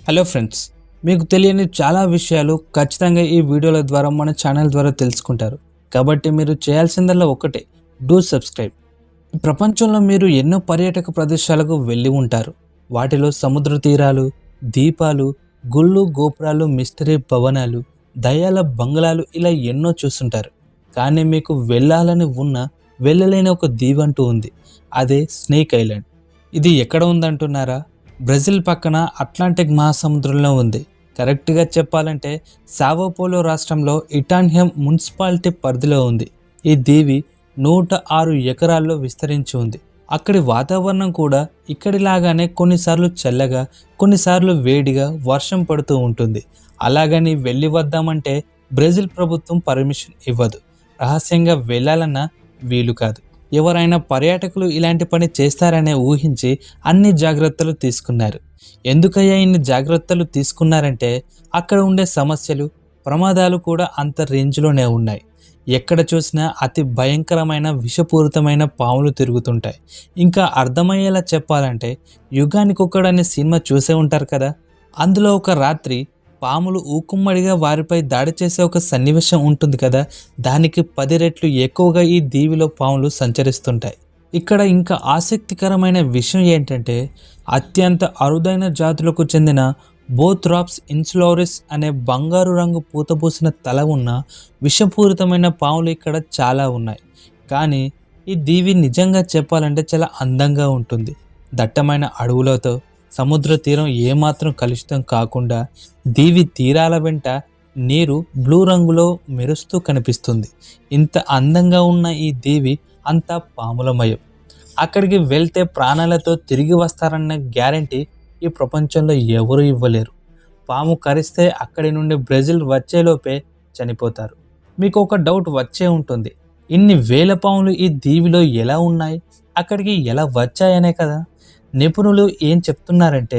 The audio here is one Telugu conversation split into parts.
హలో ఫ్రెండ్స్, మీకు తెలియని చాలా విషయాలు ఖచ్చితంగా ఈ వీడియోల ద్వారా మన ఛానల్ ద్వారా తెలుసుకుంటారు. కాబట్టి మీరు చేయాల్సిందల్లా ఒకటే, డూ సబ్స్క్రైబ్. ఈ ప్రపంచంలో మీరు ఎన్నో పర్యాటక ప్రదేశాలకు వెళ్ళి ఉంటారు. వాటిలో సముద్ర తీరాలు, దీపాలు, గుళ్ళు, గోపురాలు, మిస్టరీ భవనాలు, దయ్యాల బంగ్లాలు ఇలా ఎన్నో చూస్తుంటారు. కానీ మీకు వెళ్ళాలని ఉన్న వెళ్ళలేని ఒక దీవంటూ ఉంది. అదే స్నేక్ ఐలాండ్. ఇది ఎక్కడ ఉందంటున్నారా? బ్రెజిల్ పక్కన అట్లాంటిక్ మహాసముద్రంలో ఉంది. కరెక్ట్గా చెప్పాలంటే సావోపోలో రాష్ట్రంలో ఇటాన్హెమ్ మున్సిపాలిటీ పరిధిలో ఉంది. ఈ దీవి 106 ఎకరాల్లో విస్తరించి ఉంది. అక్కడి వాతావరణం కూడా ఇక్కడిలాగానే కొన్నిసార్లు చల్లగా, కొన్నిసార్లు వేడిగా, వర్షం పడుతూ ఉంటుంది. అలాగని వెళ్ళి వద్దామంటే బ్రెజిల్ ప్రభుత్వం పర్మిషన్ ఇవ్వదు. రహస్యంగా వెళ్ళాలన్నా వీలు కాదు. ఎవరైనా పర్యాటకులు ఇలాంటి పని చేస్తారనే ఊహించి అన్ని జాగ్రత్తలు తీసుకున్నారు. ఎందుకయ్యా ఇన్ని జాగ్రత్తలు తీసుకున్నారంటే అక్కడ ఉండే సమస్యలు, ప్రమాదాలు కూడా అంత రేంజ్లోనే ఉన్నాయి. ఎక్కడ చూసినా అతి భయంకరమైన విషపూరితమైన పాములు తిరుగుతుంటాయి. ఇంకా అర్థమయ్యేలా చెప్పాలంటే యుగానికొకడు అనే సినిమా చూసే ఉంటారు కదా. అందులో ఒక రాత్రి పాములు ఊకుమ్మడిగా వారిపై దాడి చేసే ఒక సన్నివేశం ఉంటుంది కదా. దానికి 10 రెట్లు ఎక్కువగా ఈ దీవిలో పాములు సంచరిస్తుంటాయి. ఇక్కడ ఇంకా ఆసక్తికరమైన విషయం ఏంటంటే అత్యంత అరుదైన జాతులకు చెందిన బోత్రాప్స్ ఇన్సులోరిస్ అనే బంగారు రంగు పూతపూసిన తల ఉన్న విషపూరితమైన పాములు ఇక్కడ చాలా ఉన్నాయి. కానీ ఈ దీవి నిజంగా చెప్పాలంటే చాలా అందంగా ఉంటుంది. దట్టమైన అడవులతో సముద్ర తీరం ఏమాత్రం కలుషితం కాకుండా దీవి తీరాల వెంట నీరు బ్లూ రంగులో మెరుస్తూ కనిపిస్తుంది. ఇంత అందంగా ఉన్న ఈ దీవి అంతా పాములమయం. అక్కడికి వెళ్తే ప్రాణాలతో తిరిగి వస్తారన్న గ్యారంటీ ఈ ప్రపంచంలో ఎవరు ఇవ్వలేరు. పాము కరిస్తే అక్కడి నుండి బ్రెజిల్ వచ్చేలోపే చనిపోతారు. మీకు ఒక డౌట్ వచ్చే ఉంటుంది, ఇన్ని వేల పాములు ఈ దీవిలో ఎలా ఉన్నాయి, అక్కడికి ఎలా వచ్చాయనే కదా. నిపుణులు ఏం చెప్తున్నారంటే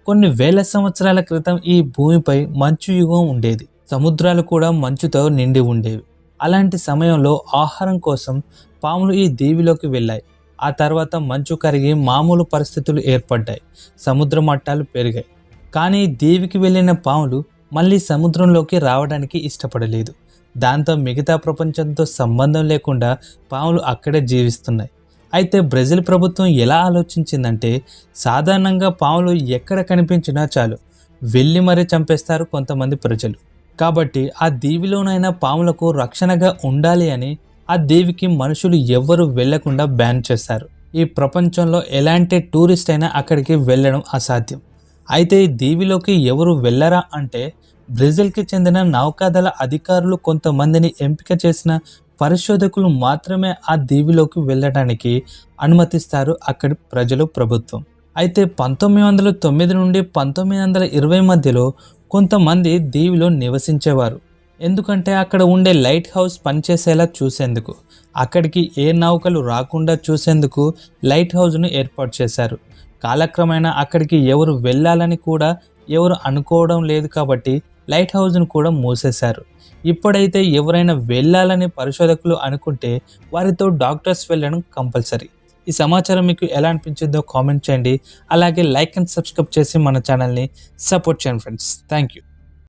కొన్ని వేల సంవత్సరాల క్రితం ఈ భూమిపై మంచు యుగం ఉండేది. సముద్రాలు కూడా మంచుతో నిండి ఉండేవి. అలాంటి సమయంలో ఆహారం కోసం పాములు ఈ దీవిలోకి వెళ్ళాయి. ఆ తర్వాత మంచు కరిగి మామూలు పరిస్థితులు ఏర్పడ్డాయి. సముద్ర మట్టాలు పెరిగాయి. కానీ దీవికి వెళ్ళిన పాములు మళ్ళీ సముద్రంలోకి రావడానికి ఇష్టపడలేదు. దాంతో మిగతా ప్రపంచంతో సంబంధం లేకుండా పాములు అక్కడే జీవిస్తున్నాయి. అయితే బ్రెజిల్ ప్రభుత్వం ఎలా ఆలోచించిందంటే సాధారణంగా పాములు ఎక్కడ కనిపించినా చాలు వెళ్ళి మరీ చంపేస్తారు కొంతమంది ప్రజలు. కాబట్టి ఆ దీవిలోనైనా పాములకు రక్షణగా ఉండాలి అని ఆ దీవికి మనుషులు ఎవ్వరూ వెళ్లకుండా బ్యాన్ చేశారు. ఈ ప్రపంచంలో ఎలాంటి టూరిస్ట్ అయినా అక్కడికి వెళ్ళడం అసాధ్యం. అయితే ఈ దీవిలోకి ఎవరు వెళ్ళరా అంటే బ్రెజిల్కి చెందిన నౌకాదళ అధికారులు కొంతమందిని ఎంపిక చేసిన పరిశోధకులు మాత్రమే ఆ దీవిలోకి వెళ్ళడానికి అనుమతిస్తారు అక్కడి ప్రజలు, ప్రభుత్వం. అయితే 1909 నుండి 1920 మధ్యలో కొంతమంది దీవిలో నివసించేవారు. ఎందుకంటే అక్కడ ఉండే లైట్ హౌస్ పనిచేసేలా చూసేందుకు, అక్కడికి ఏ నౌకలు రాకుండా చూసేందుకు లైట్ హౌస్ను ఏర్పాటు చేశారు. కాలక్రమేణా అక్కడికి ఎవరు వెళ్ళాలని కూడా ఎవరు అనుకోవడం లేదు కాబట్టి లైట్ హౌస్ను కూడా మూసేశారు. ఇప్పుడైతే ఎవరైనా వెళ్ళాలని పరిశోధకులు అనుకుంటే వారితో డాక్టర్స్ వెళ్ళడం కంపల్సరీ. ఈ సమాచారం మీకు ఎలా అనిపించిందో కామెంట్ చేయండి. అలాగే లైక్ అండ్ సబ్స్క్రైబ్ చేసి మన ఛానల్ని సపోర్ట్ చేయండి ఫ్రెండ్స్. Thank you.